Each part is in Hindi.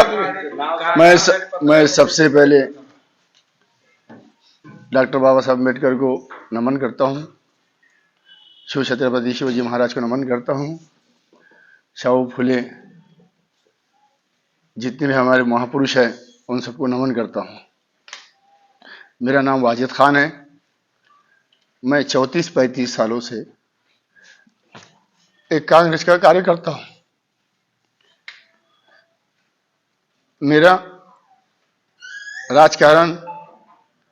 मैं सबसे पहले डॉक्टर बाबा साहब अम्बेडकर को नमन करता हूँ। शिव छत्रपति शिवाजी महाराज को नमन करता हूँ। साहू फुले, जितने भी हमारे महापुरुष हैं उन सबको नमन करता हूँ। मेरा नाम वाजिद खान है। मैं 34-35 सालों से एक कांग्रेस का कार्यकर्ता हूँ। मेरा राजकारण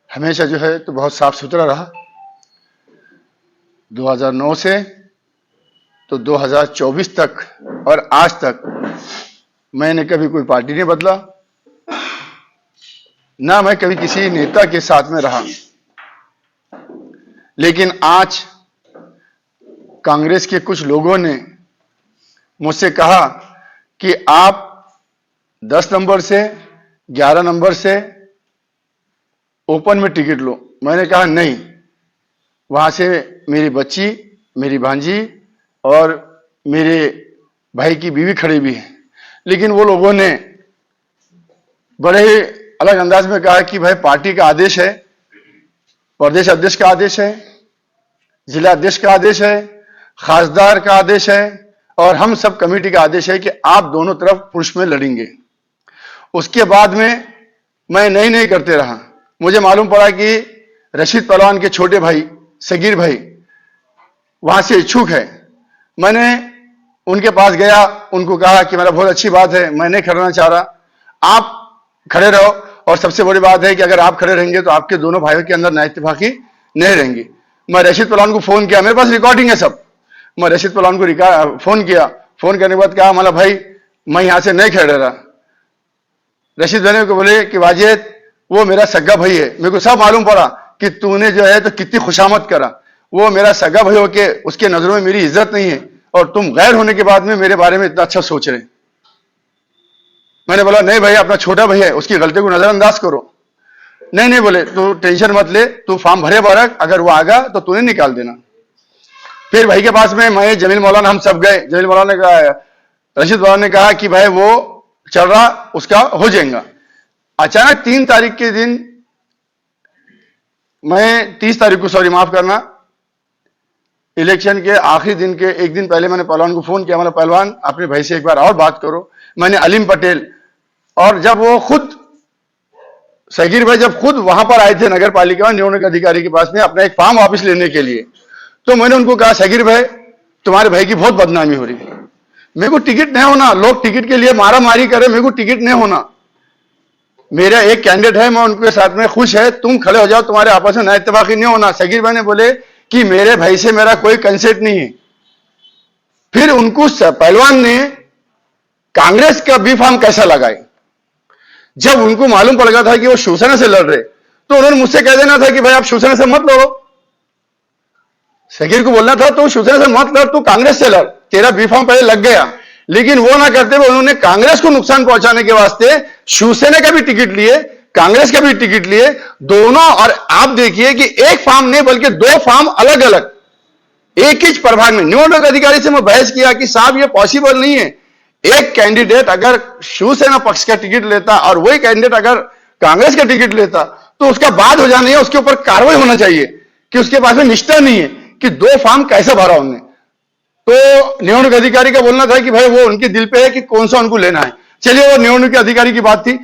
हमेशा जो है तो बहुत साफ सुथरा रहा। 2009 से तो 2024 तक और आज तक मैंने कभी कोई पार्टी नहीं बदला, ना मैं कभी किसी नेता के साथ में रहा। लेकिन आज कांग्रेस के कुछ लोगों ने मुझसे कहा कि आप 10 नंबर से 11 नंबर से ओपन में टिकट लो। मैंने कहा नहीं, वहां से मेरी बच्ची, मेरी भांजी और मेरे भाई की बीवी खड़ी भी है। लेकिन वो लोगों ने बड़े ही अलग अंदाज में कहा कि भाई पार्टी का आदेश है, प्रदेश अध्यक्ष का आदेश है, जिला अध्यक्ष का आदेश है, खासदार का आदेश है और हम सब कमेटी का आदेश है कि आप दोनों तरफ पुरुष में लड़ेंगे। उसके बाद में मैं नहीं करते रहा। मुझे मालूम पड़ा कि रशीद पहलवान के छोटे भाई सगीर भाई वहां से इच्छुक है। मैंने उनके पास गया, उनको कहा कि मेरा बहुत अच्छी बात है, मैं नहीं खड़ना चाह रहा, आप खड़े रहो। और सबसे बड़ी बात है कि अगर आप खड़े रहेंगे तो आपके दोनों भाइयों के अंदर नाइतफाकी नहीं रहेंगी। मैं रशीद पहलवान को फोन किया, मेरे पास रिकॉर्डिंग है सब। मैं रशीद पहलवान को फोन किया, फोन करने के बाद कहा मतलब भाई मैं यहां से नहीं खड़े रहा। रशीद भाई को बोले कि वाजिद वो मेरा सगा भाई है। मेरे को सब मालूम पड़ा कि तूने जो है तो कितनी खुशामद करा। वो मेरा सगा भाई हो के उसके नजरों में मेरी इज्जत नहीं है और तुम गैर होने के बाद में मेरे बारे में इतना अच्छा सोच रहे। मैंने बोला नहीं भाई, अपना छोटा भाई है, उसकी गलती को नजरअंदाज करो। नहीं बोले तू टेंशन मत ले, तू फॉर्म भरे भरक, अगर वो आगा तो तूने निकाल देना। फिर भाई के पास में मैं, जमील मौलाना, हम सब गए। जमील मौलाना ने कहा, रशीद मौलाना ने कहा कि भाई वो चल रहा, उसका हो जाएगा। अचानक 3 तारीख के दिन, मैं 30 तारीख को, सॉरी माफ करना, इलेक्शन के आखिरी दिन के एक दिन पहले मैंने पहलवान को फोन किया। मैंने पहलवान अपने भाई से एक बार और बात करो। मैंने अलीम पटेल और जब वो खुद सगीर भाई जब खुद वहां पर आए थे नगर पालिका में नियोजक अधिकारी के पास में अपना एक फॉर्म वापस लेने के लिए, तो मैंने उनको कहा सगीर भाई तुम्हारे भाई की बहुत बदनामी हो रही है, मेरे को टिकट नहीं होना, लोग टिकट के लिए मारा मारी करे, मेरे को टिकट नहीं होना। मेरा एक कैंडिडेट है, मैं उनके साथ में खुश है, तुम खड़े हो जाओ, तुम्हारे आपस में ना इत्तेफाकी नहीं होना। सगीर भाई ने बोले कि मेरे भाई से मेरा कोई कंसेंट नहीं है। फिर उनको पहलवान ने कांग्रेस का बी फॉर्म कैसा लगाए। जब उनको मालूम पड़ गया था कि वो शिवसेना से लड़ रहे, तो उन्होंने मुझसे कह देना था कि भाई आप शिवसेना से मत लड़ो। सगीर को बोलना था तो शिवसेना से मत लड़, तू कांग्रेस से लड़, तेरा बी फॉर्म पहले लग गया। लेकिन वो ना करते हुए उन्होंने कांग्रेस को नुकसान पहुंचाने के वास्ते शिवसेना का भी टिकट लिए, कांग्रेस का भी टिकट लिए, दोनों। और आप देखिए कि एक फॉर्म नहीं बल्कि 2 फॉर्म अलग अलग एक ही प्रभाग में। नियोजक अधिकारी से मैं बहस किया कि साहब ये पॉसिबल नहीं है, एक कैंडिडेट अगर शिवसेना पक्ष का टिकट लेता और वही कैंडिडेट अगर कांग्रेस का टिकट लेता तो उसका बाद हो जाना है, उसके ऊपर कार्रवाई होना चाहिए कि उसके पास में निष्ठा नहीं है कि 2 फॉर्म कैसे भरा उन्होंने। तो नियोजक अधिकारी का बोलना था कि भाई वो उनके दिल पे है कि कौन सा उनको लेना है। चलिए वो नियोजक अधिकारी की बात थी।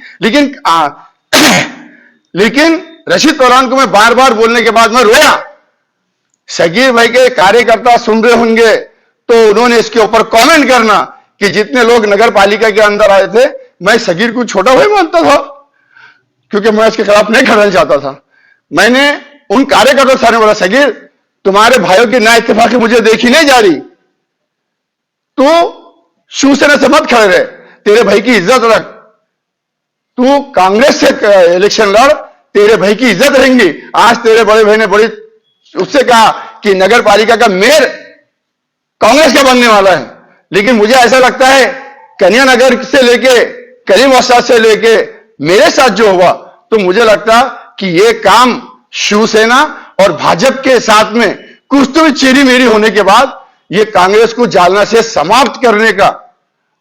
लेकिन रशीद पहलवान को मैं बार बार बोलने के बाद मैं रोया। सगीर भाई के कार्यकर्ता सुन रहे होंगे तो उन्होंने इसके ऊपर कमेंट करना कि जितने लोग नगर पालिका के अंदर आए थे, मैं सगीर को छोटा भाई मानता था क्योंकि मैं उसके खिलाफ नहीं खड़ना चाहता था। मैंने उन कार्यकर्ता सारे बोला सगीर तुम्हारे भाइयों की ना इत्तेफाकी मुझे देखी नहीं जा रही, तू शिवसेना से मत खड़े रहे, तेरे भाई की इज्जत रख, तू कांग्रेस से इलेक्शन लड़, तेरे भाई की इज्जत रहेंगी। आज तेरे बड़े भाई ने बड़ी उससे कहा कि नगर पालिका का मेयर कांग्रेस का बनने वाला है। लेकिन मुझे ऐसा लगता है कन्या नगर से लेके करीम वसाद से लेके मेरे साथ जो हुआ, तो मुझे लगता कि ये काम शिवसेना और भाजपा के साथ में कुछ तो भी चेरी मेरी होने के बाद ये कांग्रेस को जालना से समाप्त करने का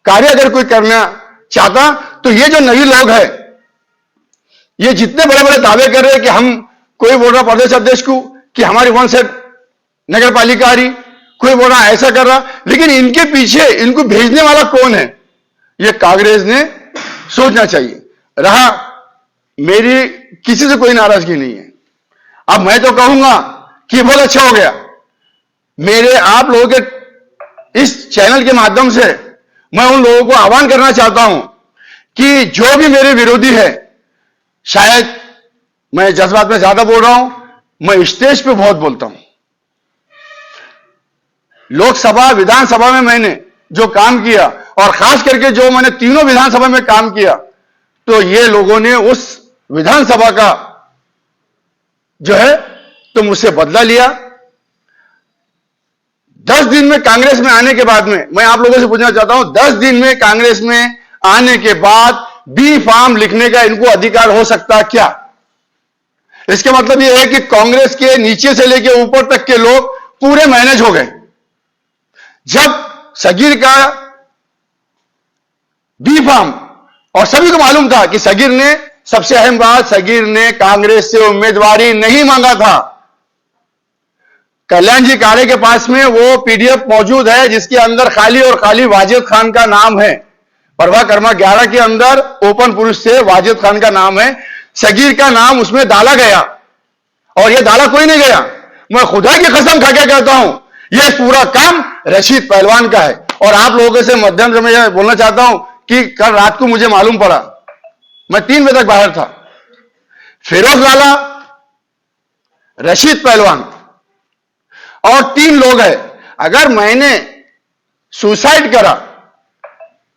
कार्य अगर कोई करना चाहता तो ये जो नई लोग हैं, ये जितने बड़े बड़े दावे कर रहे हैं कि हम, कोई बोल रहा प्रदेश अध्यक्ष को कि हमारी वन सेट नगर पालिका आ रही, कोई बोल रहा ऐसा कर रहा, लेकिन इनके पीछे इनको भेजने वाला कौन है, ये कांग्रेस ने सोचना चाहिए। रहा, मेरी किसी से कोई नाराजगी नहीं है। अब मैं तो कहूंगा कि बहुत अच्छा हो गया, मेरे आप लोगों के इस चैनल के माध्यम से मैं उन लोगों को आह्वान करना चाहता हूं कि जो भी मेरे विरोधी है, शायद मैं जज्बात में ज्यादा बोल रहा हूं, मैं स्टेज पे बहुत बोलता हूं। लोकसभा विधानसभा में मैंने जो काम किया, और खास करके जो मैंने तीनों विधानसभा में काम किया, तो ये लोगों ने उस विधानसभा का जो है तो मुझसे बदला लिया। 10 दिन में कांग्रेस में आने के बाद में मैं आप लोगों से पूछना चाहता हूं, 10 दिन में कांग्रेस में आने के बाद बी फार्म लिखने का इनको अधिकार हो सकता है क्या? इसके मतलब यह है कि कांग्रेस के नीचे से लेकर ऊपर तक के लोग पूरे मैनेज हो गए। जब सगीर का बी फार्म, और सभी को मालूम था कि सगीर ने, सबसे अहम बात, सगीर ने कांग्रेस से उम्मीदवारी नहीं मांगा था। कल्याण जी कारे के पास में वो पीडीएफ मौजूद है जिसके अंदर खाली और खाली वाजिद खान का नाम है। प्रभा कर्मा 11 के अंदर ओपन पुरुष से वाजिद खान का नाम है, सगीर का नाम उसमें डाला गया, और ये डाला कोई नहीं गया। मैं खुदा की कसम खा के कहता हूं, यह पूरा काम रशीद पहलवान का है। और आप लोगों से मध्यम से मैं बोलना चाहता हूं कि कल रात को मुझे मालूम पड़ा, मैं 3 बजे तक बाहर था, फिरोज लाला, रशीद पहलवान और 3 लोग हैं। अगर मैंने सुसाइड करा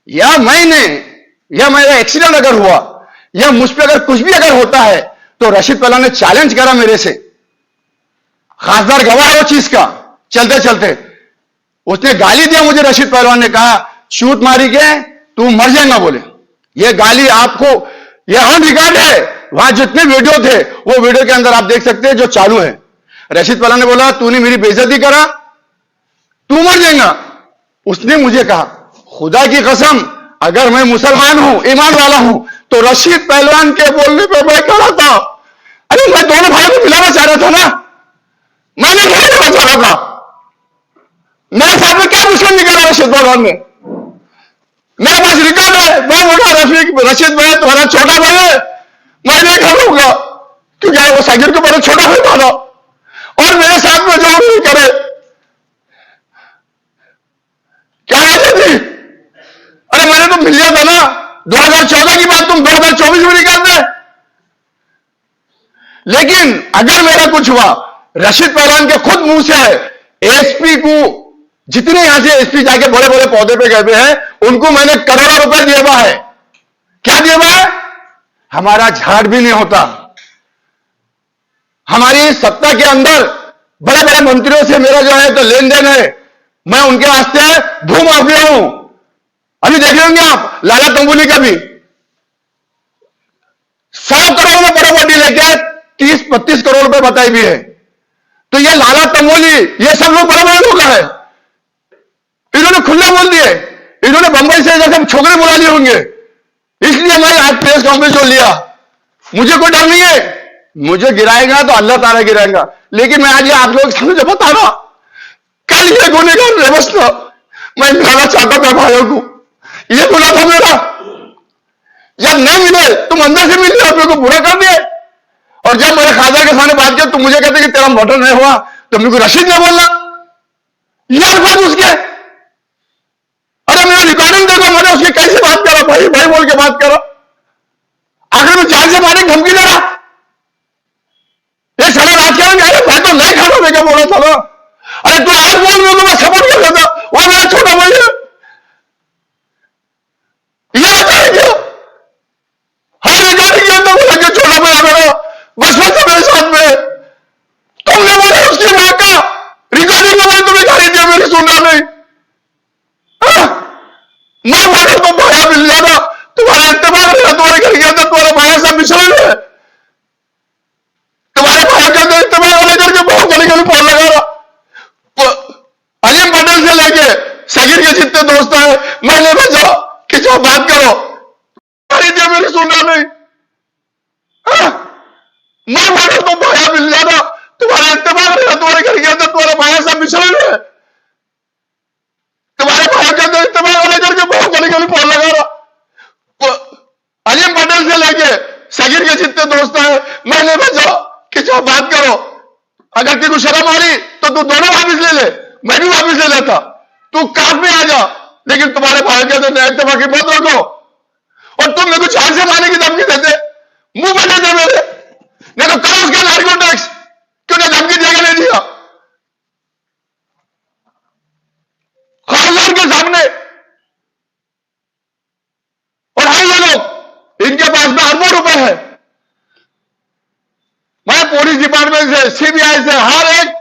या मेरा एक्सीडेंट अगर हुआ या मुझ पे अगर कुछ भी अगर होता है, तो रशीद पहलवान ने चैलेंज करा मेरे से, खासदार गवाह है वो चीज का। चलते चलते उसने गाली दिया मुझे, रशीद पहलवान ने कहा शूट मारी के तू मर जाएगा बोले। ये गाली आपको, ये ऑन रिकॉर्ड है, वहां जितने वीडियो थे वो वीडियो के अंदर आप देख सकते हैं जो चालू है। रशीद पहलवान ने बोला तूने मेरी बेइज्जती करा, तू मर जाएगा। उसने मुझे कहा, खुदा की कसम अगर मैं मुसलमान हूं, ईमान वाला हूं, तो रशीद पहलवान के बोलने पे मैं खड़ा था। अरे मैं दोनों भाइयों को मिलाना चाह रहा था ना, मैंने क्या करना चाह रहा था? मेरे साथ में क्या दुश्मन निकाला रशीद पहलवान ने? मेरे पास रिकॉर्ड है, मैं बोला रशीद भाई तुम्हारा छोटा भाई है, मैं नहीं करूंगा, क्योंकि वो सगीर को बड़ा छोटा भाई माना, और मेरे साथ में जो भी करे क्या थी? अरे मैंने तो मिल लिया था ना, 2014 की बात तुम 2024 में निकाल दे। लेकिन अगर मेरा कुछ हुआ, रशीद पहलवान के खुद मुंह से है, एसपी को, जितने यहां से एसपी जाके बड़े बड़े पौधे पे गए हुए हैं, उनको मैंने करोड़ों रुपए दिया हुआ है। क्या दिया हुआ है? हमारा झाड़ भी नहीं होता। हमारी सत्ता के अंदर बड़े बड़े मंत्रियों से मेरा जो है तो लेन देन है, मैं उनके वास्ते भू माफिया हूं। अभी देख रहे होंगे आप लाला तंबुली का भी 100 करोड़ में प्रॉपर्टी लेके 30-32 करोड़ रुपए बताई भी है। तो ये लाला तंबुली, ये सब लोग बड़े बड़े लोग हैं, इन्होंने खुले बोल दिए, इन्होंने बंबई से जैसे छोकरे बुला लिए होंगे, इसलिए मैं आज प्रेस कॉन्फ्रेंस जो लिया। मुझे कोई डर नहीं है, मुझे गिराएगा तो अल्लाह ताला गिराएगा। लेकिन मैं आज ये आप लोग समझ बता रहा, कल ये गुनेगार रेवस था, मैं मिलाना चाहता था भाइयों को, ये बोला था मेरा, जब नहीं मिले तुम अंदर से मिल आप लोगों को बुरा कर दिए। और जब मेरे खासदार के सामने बात किया तो मुझे कहते कि तेरा मर्डर नहीं हुआ, तो मेरे को रशीद ने बोलना ये अल्फाज उसके। अरे मेरा रिकॉर्डिंग देखो, मैंने उसकी कैसे बात करा, भाई भाई बोल के बात करा, आखिर में जान से मारने की धमकी दे रहा। ये सारे राजकारण में, अरे मैं तो नहीं खाना देगा बोला चलो, अरे तू आज बोल मेरे को मैं सपोर्ट कर देता, वो मेरा छोटा भाई है, ये बताया क्या? हर रिकॉर्डिंग के अंदर बोला कि छोटा भाई मेरा बचपन से मेरे साथ में, तुमने बोला उसकी मां का रिकॉर्डिंग में मैंने तुम्हें गाली दिया, मेरी सुनना नहीं। मैं बोला तो भाया मिल जाना, तुम्हारा इस्तेमाल हो, तुम्हारे घर के अंदर तुम्हारा भाया सब मिश्रण है, तुम्हारे भाया के अंदर इस्तेमाल होने करके बहुत गली गली फोन लगा रहा। अलीम पटेल से लेके सगीर के जितने दोस्त हैं, मैंने बचा कि जो बात करो मैं बोला तो भाया मिल जाता, तुम्हारे इत्तेफाक रहेगा, तुम्हारे घर के अंदर तुम्हारा भाया सब मिश्रण है, तुम्हारे भाई के अंदर इत्तेफाक वाले करके बहुत गली गली फोन लगा रहा। अलीम पटेल से लेके सगीर के जितने दोस्त हैं, मैंने भेजा कि जो बात करो, अगर तेरे को शर्म आ रही तो तू दोनों वापिस ले ले, मैं भी वापिस ले लेता, तू काट में आ जा, लेकिन तुम्हारे भाई के अंदर इत्तेफाकी मत रखो। और तुम मेरे को जान से मारने की धमकी देते, मुंह बने थे मेरे, नहीं तो करो उसका नार्को टैक्स, क्यों ना धमकी दिया नहीं दिया खासदार के सामने। और है ये लोग, इनके पास में अरबों रुपए है। मैं पुलिस डिपार्टमेंट से, सीबीआई से, हर एक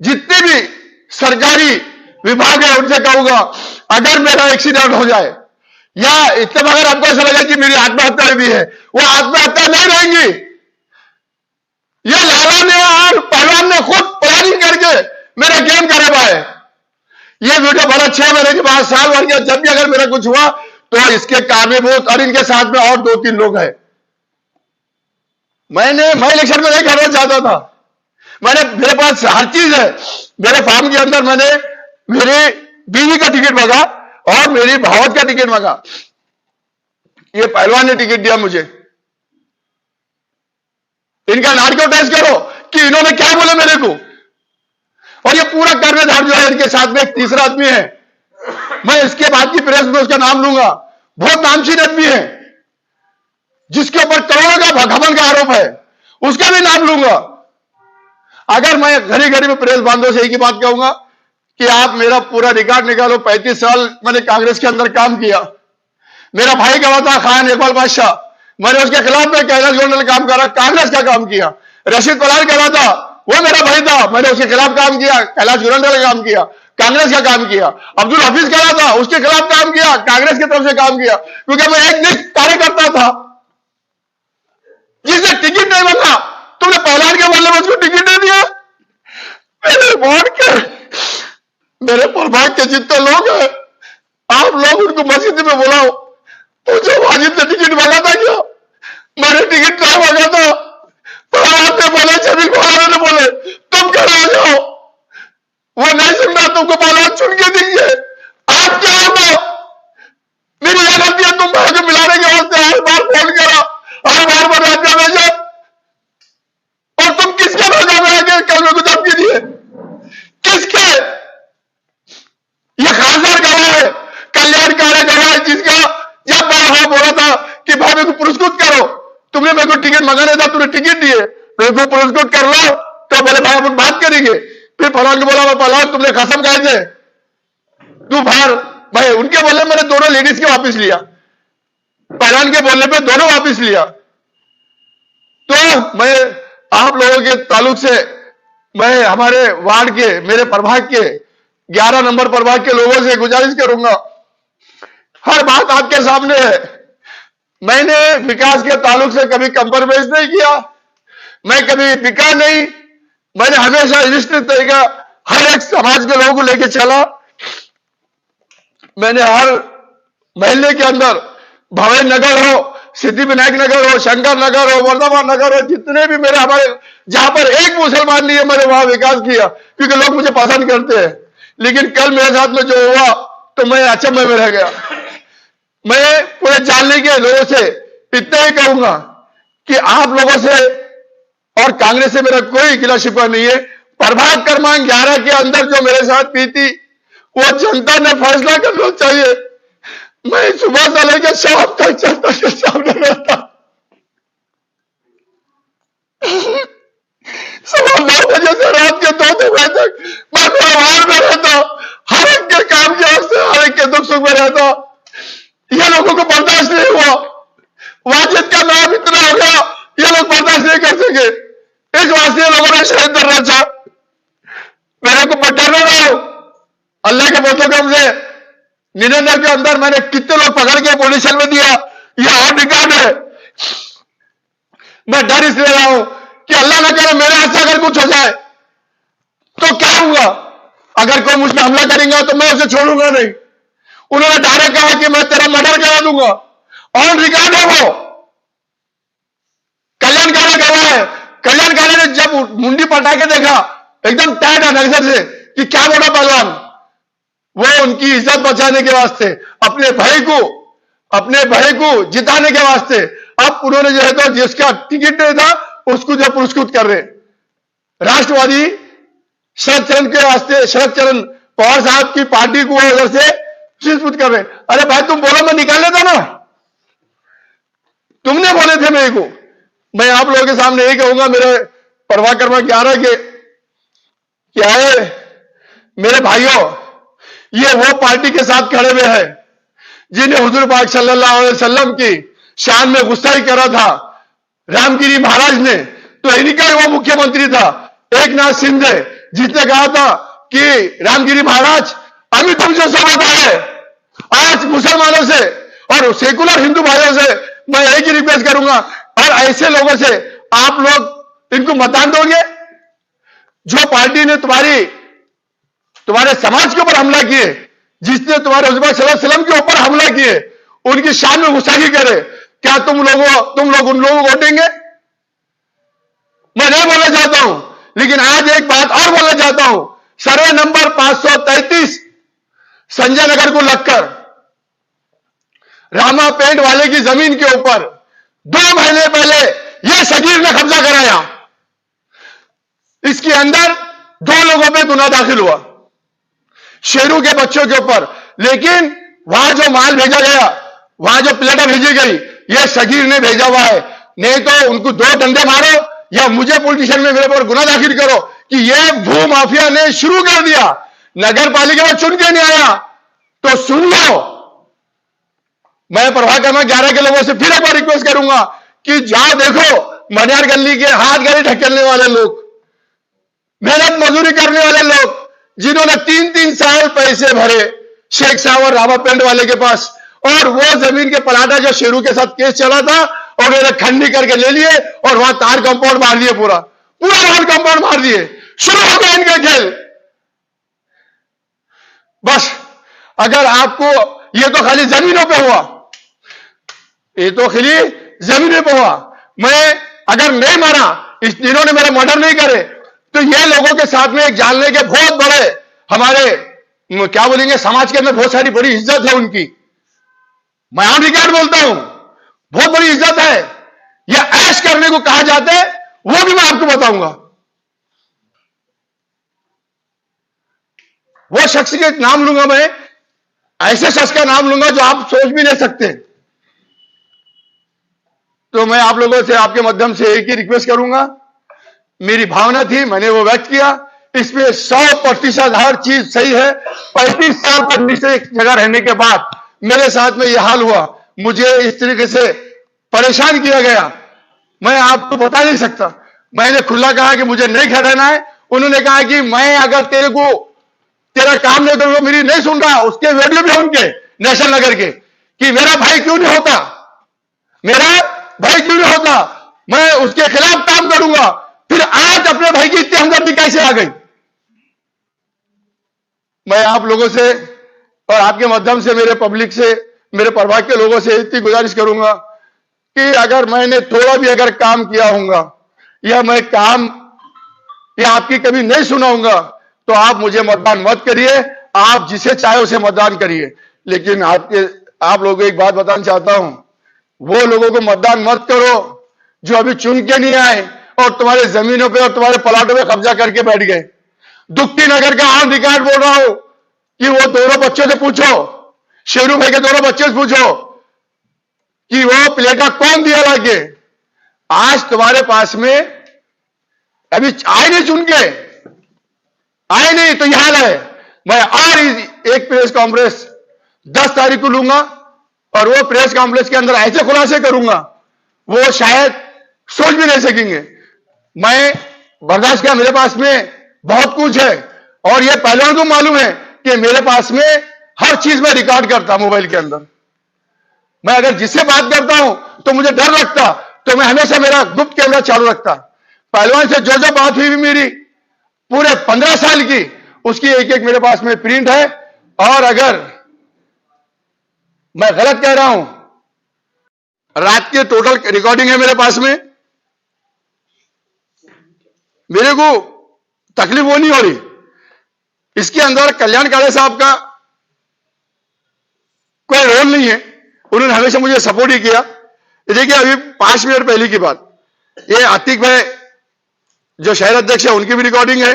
जितने भी सरकारी विभाग है उनसे कहूंगा, अगर मेरा एक्सीडेंट हो जाए या इतने अगर आपको ऐसा लगे कि मेरी आत्महत्या भी है, वो आत्महत्या नहीं रहेंगी। ये लाला ने और पहलवान ने खुद प्लानिंग करके मेरा गेम करे पाए। ये वीडियो बड़ा 6 महीने के बाद, साल भर के, जब भी अगर मेरा कुछ हुआ तो इसके कारणीभूत और इनके साथ में और 2-3 लोग हैं। मैं इलेक्शन में नहीं करना चाहता था, मेरे पास हर चीज है। मेरे फार्म के अंदर मैंने मेरी बीवी का टिकट मांगा और मेरी भावत का टिकट मांगा, ये पहलवान ने टिकट दिया मुझे। इनका नार्को टेस्ट करो कि इन्होंने क्या बोले मेरे को। और ये पूरा कर्णधार जो है, इनके साथ में एक तीसरा आदमी है, मैं इसके बाद की प्रेस में उसका नाम लूंगा, बहुत नामचीन आदमी है जिसके ऊपर करोड़ों का भगवान का आरोप है, उसका भी नाम लूंगा। अगर मैं घड़ी घड़ी में प्रेस बांधों से एक ही बात कहूंगा कि आप मेरा पूरा रिकॉर्ड निकालो, 35 साल मैंने कांग्रेस के अंदर काम किया। मेरा भाई का था खान इकबाल बादशाह, मैंने उसके खिलाफ में कैलाश गोंडल काम करा, कांग्रेस का काम किया। रशीद पलाल का था, वो मेरा भाई था, मैंने उसके खिलाफ काम किया, कैलाश गोंडल का काम किया, कांग्रेस का काम किया। अब्दुल हफीज करा था, उसके खिलाफ काम किया, कांग्रेस की तरफ से काम किया, क्योंकि मैं एक निष्ठ कार्यकर्ता था। जिसने टिकट नहीं मांगा, तुमने पहलवान के बदले में उसको टिकट नहीं दिया। मेरे वोट के, मेरे प्रभाग के जितने लोग हैं, आप लोग उनको मस्जिद में बुलाओ। तो जो वाजिद ने टिकट मांगा था क्या? मैंने टिकट नहीं मांगा था। पहलवान ने बोले, जमील पहलवान ने बोले तुम घर आ जाओ, वो नहीं सुनना, तुमको पहलवान चुन के देंगे। आप क्या हो? मेरी यह गलती है, तुम भाई को मिलाने के वास्ते हर बार फोन करा, हर बार राज्य भेजा, और तुम किसके भेजा में आगे कल में कुछ धमकी दिए? किसके? ये खासदार गवाह है, कल्याणकारी गवाह है, जिसका जब मैं वहां बोला था कि भाई मेरे को पुरस्कृत करो, तुमने मेरे को टिकट मंगाने था, तुमने टिकट दिए, मेरे को पुरस्कृत कर लो, तो बोले भाई अपन बात करेंगे। फिर फलान को बोला, मैं फलान तुमने कसम खाए थे, तू बाहर, भाई उनके बोलने मैंने दोनों लेडीज के वापस लिया, पहलवान के बोलने पे दोनों वापस लिया। तो मैं आप लोगों के ताल्लुक से, मैं हमारे वार्ड के, मेरे प्रभाग के 11 नंबर प्रभाग के लोगों से गुजारिश करूंगा, हर बात आपके सामने है। मैंने विकास के ताल्लुक से कभी कंप्रोमाइज नहीं किया, मैं कभी बिका नहीं, मैंने हमेशा निश्चित तरीका हर एक समाज के लोगों को लेकर चला। मैंने हर महल्ले के अंदर, भवन नगर हो, सिद्धि विनायक नगर हो, शंकर नगर हो, वर्धमान नगर हो, जितने भी मेरे हमारे जहां पर एक मुसलमान नहीं है, मैंने वहां विकास किया, क्योंकि लोग मुझे पसंद करते हैं। लेकिन कल मेरे साथ में जो हुआ तो मैं अचंभे में रह गया। मैं पूरे जानने के लोगों से इतना ही कहूंगा कि आप लोगों से और कांग्रेस से मेरा कोई गिला शिकवा नहीं है। प्रभाग क्रमांक 11 के अंदर जो मेरे साथ बीती, वो जनता ने फैसला करना चाहिए। मैं सुबह से लेकर शाम तक चलता के सामने रहता, सुबह 9 बजे से रात के 2 बजे तक मैं व्यवहार में रहता, हर एक के काम के वास्ते, हर एक के दुख सुख में रहता। ये लोगों को बर्दाश्त नहीं हुआ, वाजिद का नाम इतना हो गया, ये लोग बर्दाश्त नहीं कर सके, इस वास्ते लोगों ने शहीद करना चाहा। मेरे को पटाना ना हो, अल्लाह के बंदों से निरंतर के अंदर मैंने कितने लोग पकड़ के पुलिस में दिया, यह और रिकॉर्ड है। मैं डर इसलिए रहा हूं कि अल्लाह ना करे मेरे हाथ से अगर कुछ हो जाए तो क्या होगा। अगर कोई मुझ पर हमला करेगा तो मैं उसे छोड़ूंगा नहीं। उन्होंने डायरेक्ट कहा कि मैं तेरा मर्डर करा दूंगा, ऑन रिकॉर्ड है वो, कल्याणकारी गवाह है। हटा के देखा एकदम टाइट है नजर से कि क्या बोला पहलवान। वो उनकी इज्जत बचाने के वास्ते, अपने भाई को जिताने के वास्ते अब उन्होंने जो है तो जिसका टिकट नहीं था उसको जो पुरस्कृत कर रहे। राष्ट्रवादी शरद चरण के वास्ते, शरद चरण पवार साहब की पार्टी को उधर से पुरस्कृत कर रहे। अरे भाई तुम बोलो, मैं निकाल लेता ना, तुमने बोले थे मेरे को। मैं आप लोगों के सामने यही कहूंगा, मेरे प्रभाकर्मा 11 के क्या है मेरे भाइयों, ये वो पार्टी के साथ खड़े हुए हैं जिन्हें हुजूर पाक सल्लल्लाहु अलैहि वसल्लम की शान में गुस्सा ही करा था रामगिरी महाराज ने, तो इन्हीं का वो मुख्यमंत्री था एक नाथ शिंदे, जिसने कहा था कि रामगिरी महाराज अभी तुमसे समझ है। आज मुसलमानों से और सेकुलर हिंदू भाइयों से मैं एक ही रिक्वेस्ट करूंगा, और ऐसे लोगों से आप लोग इनको मतदान दोगे जो पार्टी ने तुम्हारे समाज के ऊपर हमला किए, जिसने तुम्हारे हुजूर सल्लल्लाहु अलैहि वसल्लम के ऊपर हमला किए, उनकी शान में गुस्ताखी करे, क्या तुम लोग उन लोगों को वोटेंगे? मैं नहीं बोलना चाहता हूं, लेकिन आज एक बात और बोलना चाहता हूं। सर्वे नंबर 533 संजय नगर को लगकर रामा पेंट वाले की जमीन के ऊपर 2 महीने पहले यह सगीर ने कब्जा कराया। इसके अंदर 2 लोगों पे गुनाह दाखिल हुआ, शेरू के बच्चों के ऊपर, लेकिन वहां जो माल भेजा गया, वहां जो प्लेटें भेजी गई, यह सगीर ने भेजा हुआ है। नहीं तो उनको 2 डंडे मारो या मुझे पुलिस स्टेशन में मेरे पर गुनाह दाखिल करो कि यह भू माफिया ने शुरू कर दिया, नगर पालिका में चुन के नहीं आया। तो सुन लो, मैं प्रभाकर्मा 11 के लोगों से फिर एक बार रिक्वेस्ट करूंगा कि जाओ देखो मनियार गली के हाथ गली ढकेलने वाले लोग, मेहनत मजदूरी करने वाले लोग, जिन्होंने 3-3 साल पैसे भरे शेख साहब और रामा पेंट वाले के पास, और वो जमीन के पलाटा जो शेरू के साथ केस चला था और उन्होंने खंडी करके ले लिए और वहां तार कंपाउंड मार दिए, पूरा तार कंपाउंड मार दिए। शुरू हो गया इनका खेल। बस अगर आपको ये तो खाली जमीनों पे हुआ, ये तो खाली जमीनों पे हुआ, मैं अगर नहीं मारा, इन्होंने मेरा मर्डर नहीं करे, तो ये लोगों के साथ में एक जानने के बहुत बड़े हमारे क्या बोलेंगे समाज के अंदर बहुत सारी बड़ी इज्जत है उनकी। मैं ऑन रिकॉर्ड बोलता हूं, बहुत बड़ी इज्जत है। या ऐश करने को कहा जाता है, वो भी मैं आपको बताऊंगा। वो शख्स के नाम लूंगा मैं, ऐसे शख्स का नाम लूंगा जो आप सोच भी नहीं सकते। तो मैं आप लोगों से आपके माध्यम से एक ही रिक्वेस्ट करूंगा, मेरी भावना थी, मैंने वो व्यक्त किया। इसमें 100% हर चीज सही है। 35 साल तक नीचे एक जगह रहने के बाद मेरे साथ में यह हाल हुआ, मुझे इस तरीके से परेशान किया गया, मैं आपको बता नहीं सकता। मैंने खुला कहा कि मुझे नहीं खड़ा रहना है। उन्होंने कहा कि मैं अगर तेरा काम नहीं करूंगा, मेरी नहीं सुन रहा, उसके वीडियो भी उनके नेशनल नगर के कि मेरा भाई क्यों नहीं होता, मैं उसके खिलाफ काम करूंगा। फिर आज अपने भाई की इतनी हमदर्दी कैसे आ गई? मैं आप लोगों से और आपके माध्यम से मेरे पब्लिक से, मेरे प्रभाग के लोगों से इतनी गुजारिश करूंगा कि अगर मैंने थोड़ा भी अगर काम किया होगा या मैं काम या आपकी कभी नहीं सुना होगा, तो आप मुझे मतदान मत करिए, आप जिसे चाहे उसे मतदान करिए। लेकिन आप लोगों को एक बात बताना चाहता हूं, वो लोगों को मतदान मत करो जो अभी चुन के नहीं आए और तुम्हारे जमीनों पे और तुम्हारे प्लाटों पे कब्जा करके बैठ गए। दुखती नगर का ऑन रिकॉर्ड बोल रहा हूं कि वो दोनों बच्चों से पूछो, शेरू भाई के दोनों बच्चों से पूछो कि वो प्लेटा कौन दिया लाके। आज तुम्हारे पास में अभी आए नहीं, चुन के आए नहीं, तो यह हाल है। मैं और एक प्रेस कॉन्फ्रेंस 10 तारीख को लूंगा और वो प्रेस कॉन्फ्रेंस के अंदर ऐसे खुलासे करूंगा वो शायद सोच भी नहीं सकेंगे। मैं बर्दाश्त किया, मेरे पास में बहुत कुछ है और ये पहलवान को मालूम है कि मेरे पास में हर चीज में रिकॉर्ड करता मोबाइल के अंदर। मैं अगर जिससे बात करता हूं तो मुझे डर लगता, तो मैं हमेशा मेरा गुप्त कैमरा चालू रखता। पहलवान से जो बात हुई मेरी पूरे 15 साल की, उसकी एक मेरे पास में प्रिंट है। और अगर मैं गलत कह रहा हूं, रात के टोटल रिकॉर्डिंग है मेरे पास में। मेरे को तकलीफ वो नहीं हो रही। इसके अंदर कल्याण काले साहब का कोई रोल नहीं है, उन्होंने हमेशा मुझे सपोर्ट ही किया। देखिए अभी 5 मिनट पहले की बात, ये आतिक भाई जो शहर अध्यक्ष है उनकी भी रिकॉर्डिंग है।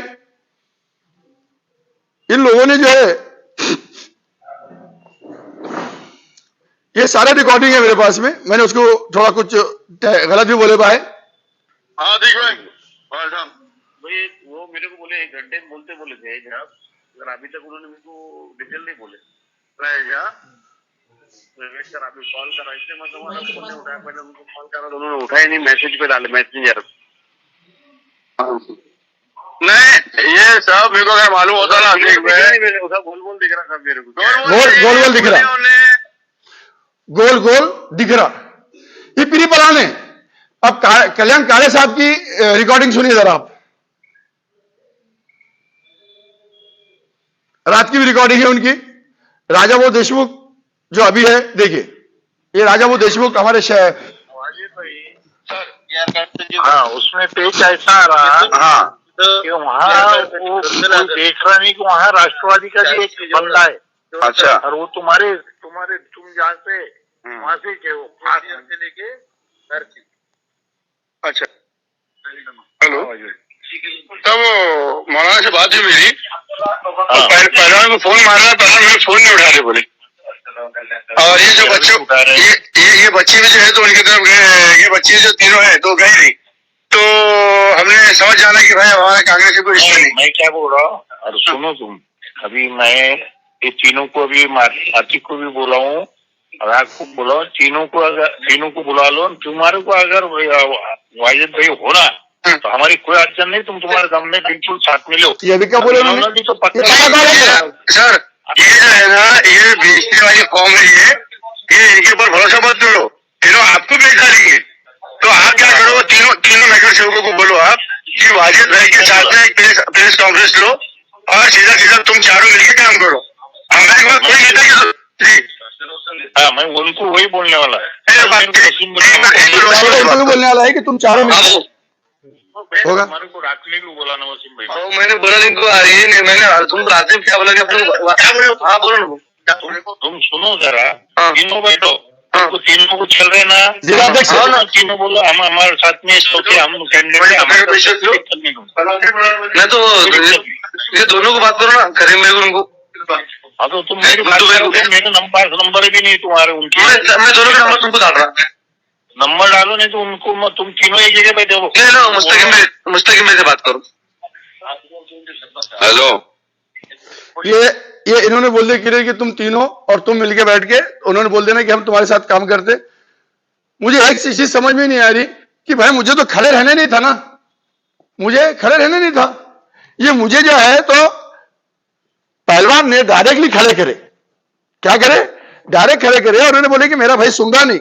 इन लोगों ने जो है ये सारा रिकॉर्डिंग है मेरे पास में, मैंने उसको थोड़ा कुछ गलत भी बोले भाई। हाँ देख भाई वो मेरे को बोले 1 घंटे बोलते बोले थे जनाब, अगर अभी तक उन्होंने मेरे को डिटेल नहीं बोले वेट कर, अभी कॉल करा इसलिए मैं तुम्हारा फोन नहीं उठाया, मैंने उनको कॉल करा तो उन्होंने उठाया नहीं, मैसेज पे डाले मैसेंजर। नहीं ये सब मेरे को अगर मालूम होता ना, गोल गोल दिख रहा था मेरे को, गोल गोल दिख रहा, गोल गोल दिख रहा, ये पीरी पलान है। अब कल्याण काले साहब की रिकॉर्डिंग सुनिए जरा आप, रात की भी रिकॉर्डिंग है उनकी। राजा वो देशमुख जो अभी है, देखिए ये राजा वो देशमुख हमारे शहर, हाँ उसमें पेज ऐसा आ रहा, हाँ कि वहाँ वो देख रहा नहीं कि वहाँ राष्ट्रवादी का भी एक बंदा है। अच्छा, और वो तुम्हारे तुम जहाँ से वहाँ से लेके घर की। अच्छा हेलो, तब मौलाना से बात हुई मेरी, पहलवान को फोन मार रहा, पहलवान मेरे फोन नहीं उठा रहे बोले। और ये जो बच्चों ये बच्चे भी जो है तो उनकी तरफ गए, ये बच्चे जो तीनों है तो गए नहीं, तो हमने समझ जाना कि भाई हमारा कांग्रेस से कोई रिश्ता नहीं। मैं क्या बोल रहा हूँ, और सुनो तुम, अभी मैं ये तीनों को अभी आतिक को भी बोला हूँ और आपको बोला हूँ, तीनों को बुला लो। तुम्हारे को अगर वाजिद भाई हो ना तो हमारी कोई अड़चन नहीं, तुम तुम्हारे दम में बिल्कुल साथ मिलो। ये भी क्या बोले उन्होंने तो पक्का सर, ये जो है ना ये बेचने वाली फॉर्म है, ये इनके ऊपर भरोसा मत करो, तीनों आपको बेच डालेंगे। तो आप क्या करो, तीनों नगर सेवकों को बोलो आप कि वाजिद भाई के साथ में एक प्रेस कॉन्फ्रेंस लो और सीधा तुम चारों मिलकर काम करो। हमारे पास कोई नेता की, हाँ मैं उनको वही बोलने वाला है, बोलने वाला है कि तुम चारों मिलकर होगा। हमारे को रात में भी बोला ना वसीम भाई, मैंने बोला इनको ये नहीं, मैंने तुम रात में क्या बोला, हाँ बोलो, तुम सुनो जरा, तीनों बैठो, तो तीनों को चल रहे ना जिलाध्यक्ष, तीनों बोलो हम हमारे साथ में सोचे हम कैंडिडेट, मैं तो ये दोनों को बात करो ना, करें मेरे को उनको। हाँ तो तुम मेरे नंबर भी नहीं तुम्हारे उनके, मैं दोनों का नंबर तुमको डाल रहा, नंबर डालो नहीं तो उनको तुम तीनों एक जगह बैठे हो। मुस्तकिम में से बात करो। हेलो, ये इन्होंने बोल दिया कि तुम तीनों और तुम मिलके बैठ के, उन्होंने बोल देना कि हम तुम्हारे साथ काम करते। मुझे एक चीज समझ में नहीं आ रही कि भाई मुझे तो खड़े रहने नहीं था ना, मुझे खड़े रहने नहीं था। ये मुझे जो है तो पहलवान ने डायरेक्टली खड़े करे, क्या करे, डायरेक्ट खड़े करे और उन्होंने बोले कि मेरा भाई सुनगा नहीं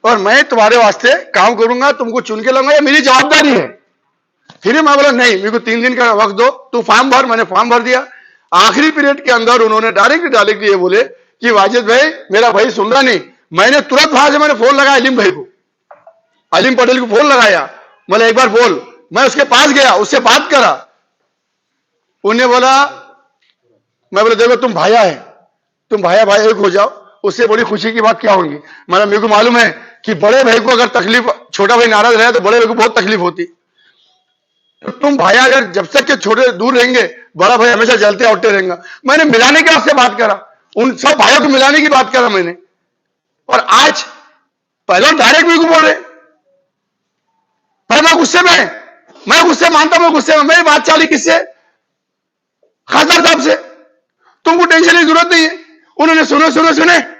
और मैं तुम्हारे वास्ते काम करूंगा, तुमको चुन के लाऊंगा, ये मेरी जवाबदारी है। फिर मैं बोला नहीं, मेरे को 3 दिन का वक्त दो, तू फॉर्म भर। मैंने फॉर्म भर दिया। आखिरी पीरियड के अंदर उन्होंने डायरेक्टली ये बोले कि वाजिद भाई मेरा भाई सुन रहा नहीं। मैंने तुरंत वहां से मैंने फोन लगाया अलीम भाई को, अलीम पटेल को फोन लगाया, बोले एक बार बोल। मैं उसके पास गया, उससे बात करा, उन्हें बोला, मैं बोला देखो तुम भाया है, तुम भाया भाई एक हो जाओ, उससे बड़ी खुशी की बात क्या होगी। मतलब मेरे को मालूम है कि बड़े भाई को अगर तकलीफ, छोटा भाई नाराज रहे तो बड़े भाई को बहुत तकलीफ होती। तो तुम भाई अगर जब तक के छोटे दूर रहेंगे, बड़ा भाई हमेशा जलते उठते रहेगा। मैंने मिलाने के वास्ते बात करा, उन सब भाइयों को मिलाने की बात करा मैंने। और आज पहले डायरेक्ट मेरे को बोल रहे, भाई मैं गुस्से मानता हूं, मैं गुस्से में। मेरी बात चाली किससे, खासदार साहब से। तुमको टेंशन की जरूरत नहीं है। उन्होंने सुने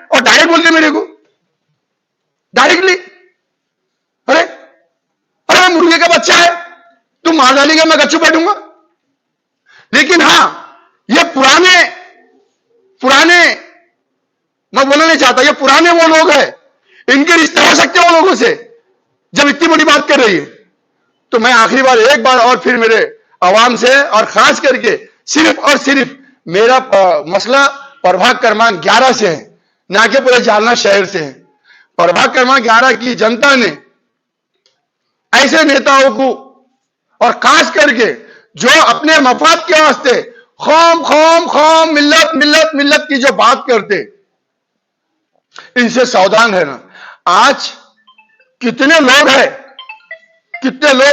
और डायरेक्ट बोलते मेरे को डायरेक्टली, अरे मुर्गे का बच्चा है, तुम मार डालेगा, मैं गच्चू बैठूंगा। लेकिन हां, ये पुराने मैं बोलना नहीं चाहता, ये पुराने वो लोग हैं, इनके रिश्ते हो सकते हैं वो लोगों से जब इतनी बड़ी बात कर रही है। तो मैं आखिरी बार एक बार और फिर मेरे आवाम से और खास करके सिर्फ और सिर्फ मेरा मसला प्रभाग क्रमांक 11 से है, ना कि पूरे जालना शहर से है। प्रभाग क्रमांक 11 की जनता ने ऐसे नेताओं को और खास करके जो अपने मफाद के वास्ते खौम खौम खौम मिल्लत मिल्लत मिल्लत की जो बात करते, इनसे सावधान रहना। आज कितने लोग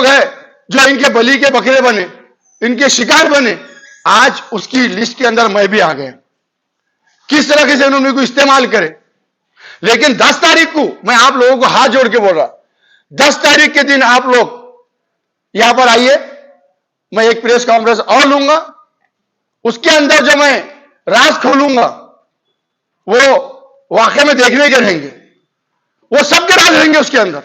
हैं जो इनके बलि के बकरे बने, इनके शिकार बने। आज उसकी लिस्ट के अंदर मैं भी आ गया। किस तरह से उन्होंने को इस्तेमाल करे। लेकिन 10 तारीख को मैं आप लोगों को हाथ जोड़ के बोल रहा, 10 तारीख के दिन आप लोग यहां पर आइए। मैं एक प्रेस कॉन्फ्रेंस और लूंगा, उसके अंदर जो मैं राज खोलूंगा वो वाकई में देखने के रहेंगे, वो सबके राज रहेंगे। उसके अंदर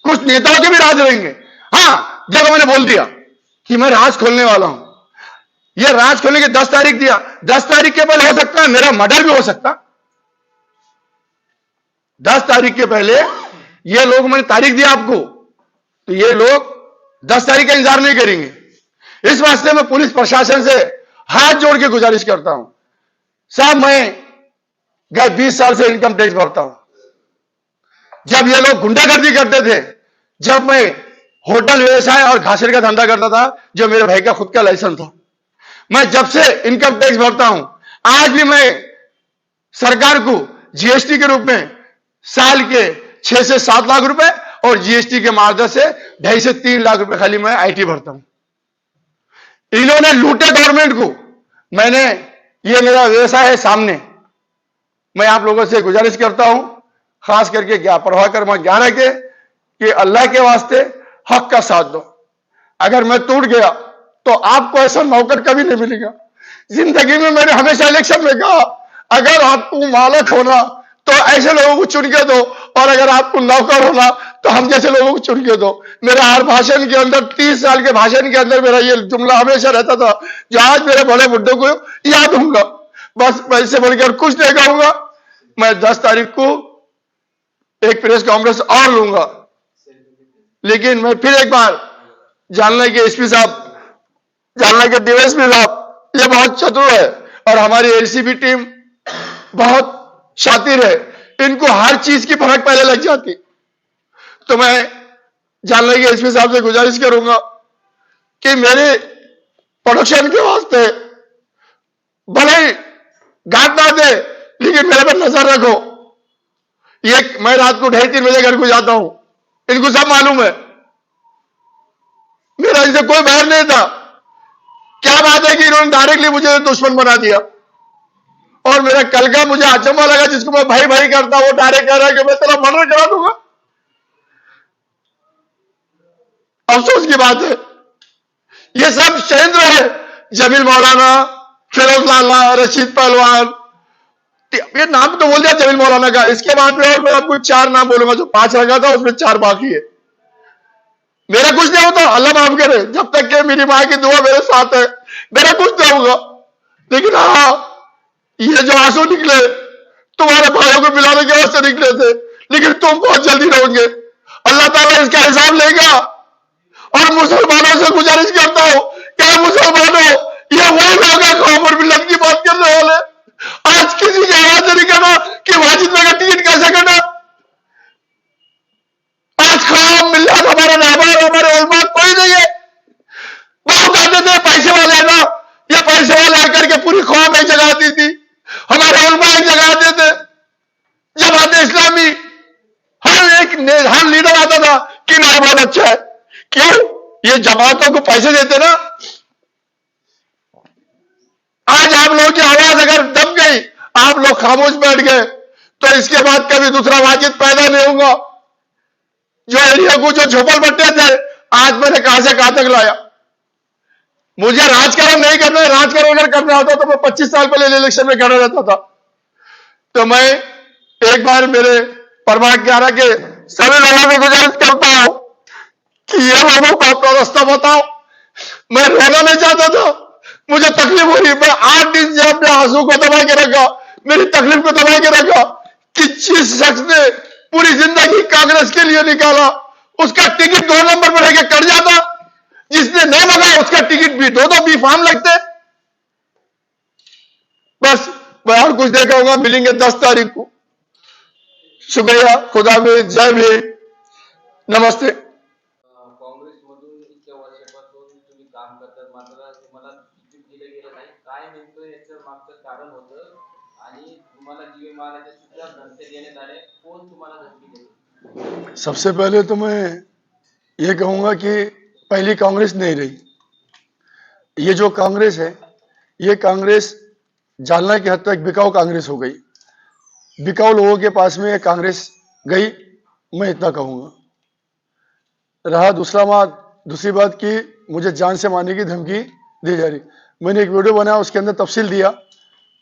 कुछ नेताओं के भी राज रहेंगे। हां, जब मैंने बोल दिया कि मैं राज खोलने वाला हूं, यह राज खोलने की 10 तारीख दिया, 10 तारीख के पहले हो सकता है मेरा मर्डर भी हो सकता। 10 तारीख के पहले ये लोग, मैंने तारीख दिया आपको, तो ये लोग 10 तारीख का इंतजार नहीं करेंगे। इस वास्ते मैं पुलिस प्रशासन से हाथ जोड़ के गुजारिश करता हूं, साहब मैं गए 20 साल से इनकम टैक्स भरता हूं। जब ये लोग गुंडागर्दी करते थे, जब मैं होटल व्यवसाय और घासेर का धंधा करता था, जो मेरे भाई का खुद का लाइसेंस था, मैं जब से इनकम टैक्स भरता हूं, आज भी मैं सरकार को जीएसटी के रूप में साल के 6 से 7 लाख रुपए और जीएसटी के मार्जिन से 2.5 से 3 लाख रुपए खाली मैं आईटी भरता हूं। इन्होंने लूटे गवर्नमेंट को। मैंने, ये मेरा व्यवसाय है सामने। मैं आप लोगों से गुजारिश करता हूं, खास करके प्रभाकर मैं 11 के, कि अल्लाह के वास्ते हक का साथ दो। अगर मैं टूट गया तो आपको ऐसा नौकर कभी नहीं मिलेगा। जिंदगी में मैंने हमेशा इलेक्शन में कहा, अगर आपको मालक होना तो ऐसे लोगों को चुन के दो, और अगर आपको नौकर होना तो हम जैसे लोगों को चुन के दो। मेरा हर भाषण के अंदर, 30 साल के भाषण के अंदर मेरा ये जुमला हमेशा रहता था, जो आज मेरे बड़े बुड्ढों को याद होगा। बस पैसे बढ़कर कुछ नहीं कहूंगा। मैं 10 तारीख को एक प्रेस कॉन्फ्रेंस और लूंगा, लेकिन मैं फिर एक बार जानना कि एसपी साहब, जानना कि डीएसपी साहब ये बहुत चतुर है, और हमारी एलसीबी टीम बहुत शातिर है। इनको हर चीज की भनक पहले लग जाती। तो मैं जानना कि एसपी साहब से गुजारिश करूंगा कि मेरे प्रोडक्शन के वास्ते भले ही गांठ ना दे, लेकिन मेरे पर नजर रखो। ये मैं रात को 2:30-3 बजे घर को जाता हूं, इनको सब मालूम है। मेरा इनसे कोई बैर नहीं था। क्या बात है कि इन्होंने डायरेक्टली मुझे दुश्मन बना दिया, और मेरा कल का मुझे अचंभा लगा, जिसको मैं भाई भाई करता, वो डायरेक्ट कह रहा है कि मैं तेरा मर्डर करा दूंगा। अफसोस की बात है, ये सब षड्यंत्र है। जमील मौलाना, फिरोज लाला, रशीद पहलवान, ये नाम तो बोल दिया जमील मौलाना का। इसके बाद में और मैं आपको 4 नाम बोलूंगा, जो 5 रखा था उसमें 4 बाकी है। मेरा कुछ नहीं होता, अल्लाह माफ करे, जब तक कि मेरी माँ की दुआ मेरे साथ है, मेरा कुछ नहीं होगा। लेकिन हाँ, ये जो आंसू निकले तुम्हारे भाइयों को मिलाने के वास्ते निकले थे, लेकिन तुम बहुत जल्दी रहोगे। अल्लाह ताला इसका हिसाब लेगा। और मुसलमानों से गुजारिश करता हूं, क्या मुसलमानों, ये वही लोग हैं कौम और मिल्लत की बात करने वाले। आज किसी की आवाज नहीं करना कि वाजिद में का टिकट कैसे करना। आज कौम मिल्लत हमारे रहबर, हमारे उलमा कोई नहीं है। वो कहते थे पैसे वाले ना, ये पैसे वाले आकर के पूरी कौम एक जगह आती थी, हमारे उलमा एक जगह आते थे। जमात इस्लामी हर लीडर आता था कि नहीं बहुत अच्छा है। क्यों? ये जमातों को पैसे देते ना। आज आप लोगों की आवाज अगर दब गई, आप लोग खामोश बैठ गए, तो इसके बाद कभी दूसरा वाजिद पैदा नहीं होगा। जो एरिया को जो झोपड़ बट्टे थे, आज मैंने कहां से कहां तक लाया। मुझे राजकारण नहीं करना है। राजकारण अगर करना होता तो मैं 25 साल पहले इलेक्शन में खड़ा रहता था। तो मैं एक बार मेरे प्रभाग 11 के सभी लोगों को गुजारिश करता हूं कि ये लोगों को अपना रास्ता बताओ। मैं रोना नहीं चाहता था, मुझे तकलीफ हो रही। मैं 8 दिन से अपने आंसू को दबा के रखा, मेरी तकलीफ को दबा के रखा कि जिस शख्स ने पूरी जिंदगी कांग्रेस के लिए निकाला, उसका टिकट 2 नंबर पर लेके कट जाता। जिसने नहीं लगा उसका टिकट भी 2-2 बी फार्म लगते। बस मैं और कुछ देखा होगा। मिलेंगे 10 तारीख को। शुक्रिया, खुदा हाफिज़, जय भीम, नमस्ते। काँग्रेसमधून काय नेमकं याचं मागचं कारण होतं आणि तुम्हाला जीवे मारायचे सुद्धा धमकी देण्यात आले, कोण तुम्हाला धमकी देते? सबसे पहले तो मैं ये कहूंगा कि पहली कांग्रेस नहीं रही। ये जो कांग्रेस है, ये कांग्रेस जालना की हद तक बिकाऊ कांग्रेस हो गई। बिकाऊ लोगों के पास में ये कांग्रेस गई, मैं इतना कहूंगा। रहा दूसरी बात कि मुझे जान से मारने की धमकी दी जा रही। मैंने एक वीडियो बनाया, उसके अंदर तफसील दिया।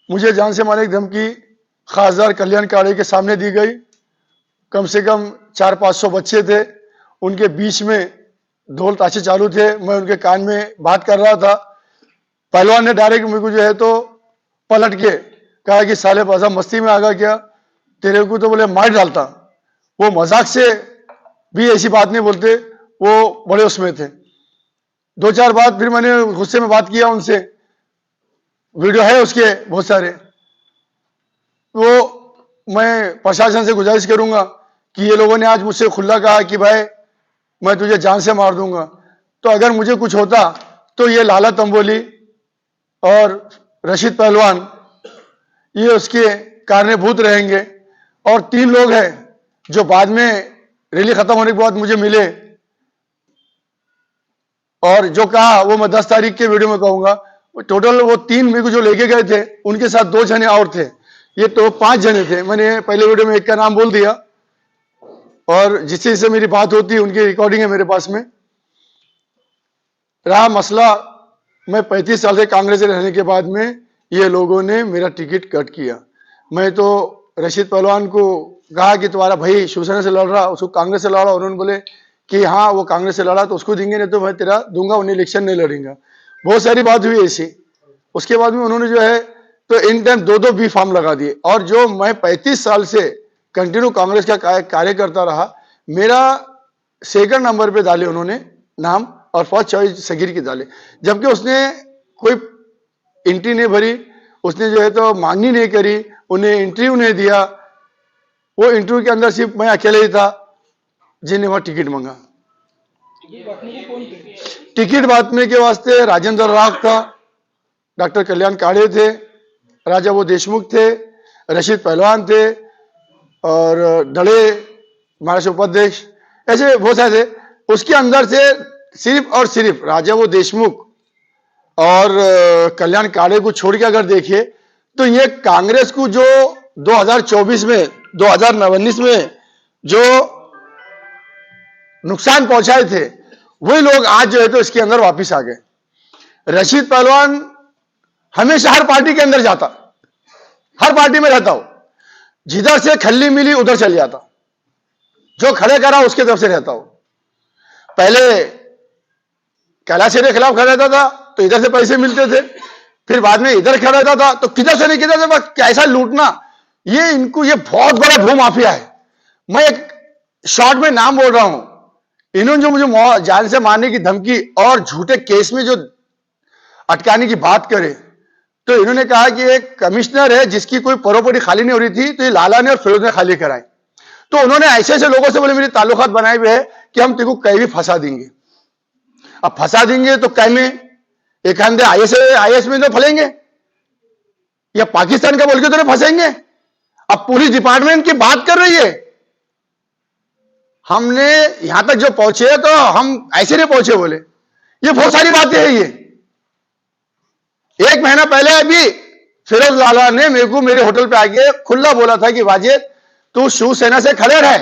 मुझे जान से मारने की धमकी खासदार कल्याण काड़े के सामने दी गई। कम से कम 400-500 बच्चे थे, उनके बीच में ढोल ताशे चालू थे, मैं उनके कान में बात कर रहा था। पहलवान ने डायरेक्ट मेरे को जो है तो पलट के कहा कि साले बाजा मस्ती में आ गया क्या, तेरे को तो बोले मार डालता। वो मजाक से भी ऐसी बात नहीं बोलते, वो बड़े उसमें थे। 2-4 बात फिर मैंने गुस्से में बात किया उनसे, वीडियो है उसके बहुत सारे। तो मैं प्रशासन से गुजारिश करूंगा कि ये लोगों ने आज मुझसे खुला कहा कि भाई मैं तुझे जान से मार दूंगा, तो अगर मुझे कुछ होता तो ये लाला तंबोली और रशीद पहलवान ये उसके कारणीभूत रहेंगे। और 3 लोग हैं जो बाद में रैली खत्म होने के बाद मुझे मिले और जो कहा वो मैं 10 तारीख के वीडियो में कहूंगा। टोटल वो 3 मेरे को जो लेके गए थे, उनके साथ 2 जने और थे, ये तो 5 जने थे। मैंने पहले वीडियो में एक का नाम बोल दिया और जिससे मेरी बात होती है उनकी रिकॉर्डिंग है मेरे पास में। रहा मसला, मैं 35 साल से कांग्रेस में रहने के बाद में ये लोगों ने मेरा टिकट कट किया। मैं तो रशीद पहलवान को कहा कि तुम्हारा भाई शिवसेना से लड़ रहा, उसको कांग्रेस से लड़ा। उन्होंने बोले कि हाँ वो कांग्रेस से लड़ा तो उसको देंगे, नहीं तो मैं तेरा दूंगा, उन्हें इलेक्शन नहीं लड़ेंगे। बहुत सारी बात हुई ऐसी। उसके बाद में उन्होंने जो है तो इन टाइम 2-2 बी फार्म लगा दिए। और जो मैं 35 साल से कंटिन्यू कांग्रेस का कार्य करता रहा, मेरा 2nd नंबर पे डाले उन्होंने नाम और फर्स्ट चॉइस सगीर की डाले, जबकि उसने कोई एंट्री नहीं भरी, उसने जो है तो मांगनी नहीं करी, उन्हें इंटरव्यू नहीं दिया। वो इंटरव्यू के अंदर सिर्फ मैं अकेले ही था जिन्हें वहां टिकट मांगा। टिकट बांटने के वास्ते राजेंद्र राव था, डॉक्टर कल्याण काड़े थे, राजा वो देशमुख थे, रशीद पहलवान थे और दड़े महाराष्ट्र उपाध्यक्ष, ऐसे बहुत सारे थे। उसके अंदर से सिर्फ और सिर्फ राजा वो देशमुख और कल्याण काड़े को छोड़ के अगर देखिए तो ये कांग्रेस को जो 2024 में 2019 में जो नुकसान पहुंचाए थे, वही लोग आज जो है तो इसके अंदर वापस आ गए। रशीद पहलवान हमेशा हर पार्टी के अंदर जाता, हर पार्टी में रहता हो, जिधर से खल्ली मिली उधर चल जाता, जो खड़े करा उसके तरफ से रहता हो। पहले कैलाश के खिलाफ खड़ा रहता था तो इधर से पैसे मिलते थे, फिर बाद में इधर खड़ा रहता था तो किधर से नहीं किधर से, बस कैसा लूटना। ये इनको ये बहुत बड़ा भू माफिया है। मैं एक शॉर्ट में नाम बोल रहा हूं, इन्होंने जो मुझे जान से मारने की धमकी और झूठे केस में जो अटकाने की बात करे, तो इन्होंने कहा कि एक कमिश्नर है जिसकी कोई प्रॉपर्टी खाली नहीं हो रही थी, तो ये लाला ने और फिरोज ने खाली कराई। तो उन्होंने ऐसे ऐसे लोगों से बोले मेरे ताल्लुकात बनाए हुए हैं कि हम तेको कहीं भी फंसा देंगे। अब फंसा देंगे तो कहीं में एक अंदर आईएस में तो फलेंगे या पाकिस्तान का बोल के तो नहीं फंसेंगे। अब पुलिस डिपार्टमेंट की बात कर रही है, हमने यहां तक जो पहुंचे तो हम ऐसे नहीं पहुंचे बोले। ये बहुत सारी बातें हैं। ये 1 महीना पहले अभी फिरोज लाला ने मेरे को मेरे होटल पे आके खुला बोला था कि वाजिद तू शिवसेना से खड़े रहे।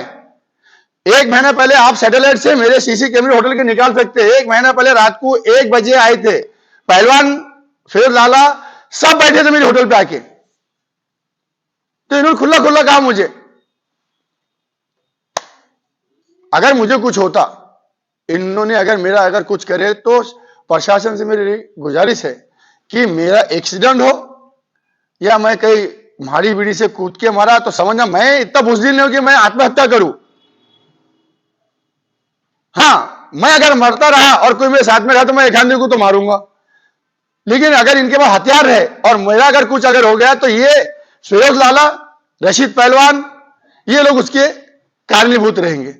1 महीना पहले आप सैटेलाइट से मेरे सीसी कैमरे होटल के निकाल सकते हैं। 1 महीना पहले रात को 1 बजे आए थे पहलवान, फिरोज लाला, सब बैठे थे मेरे होटल पे आके। तो इन्होंने खुला खुला कहा मुझे। अगर मुझे कुछ होता, इन्होंने अगर मेरा अगर कुछ करे तो प्रशासन से मेरी गुजारिश है कि मेरा एक्सीडेंट हो या मैं कहीं माड़ी बीड़ी से कूद के मारा तो समझना मैं इतना बुज़दिल नहीं हूं कि मैं आत्महत्या करूं। हां, मैं अगर मरता रहा और कोई मेरे साथ में रहा तो मैं एक आदमी को तो मारूंगा, लेकिन अगर इनके पास हथियार है और मेरा अगर कुछ अगर हो गया तो ये फिरोज लाला, रशीद पहलवान, ये लोग उसके कारणीभूत रहेंगे।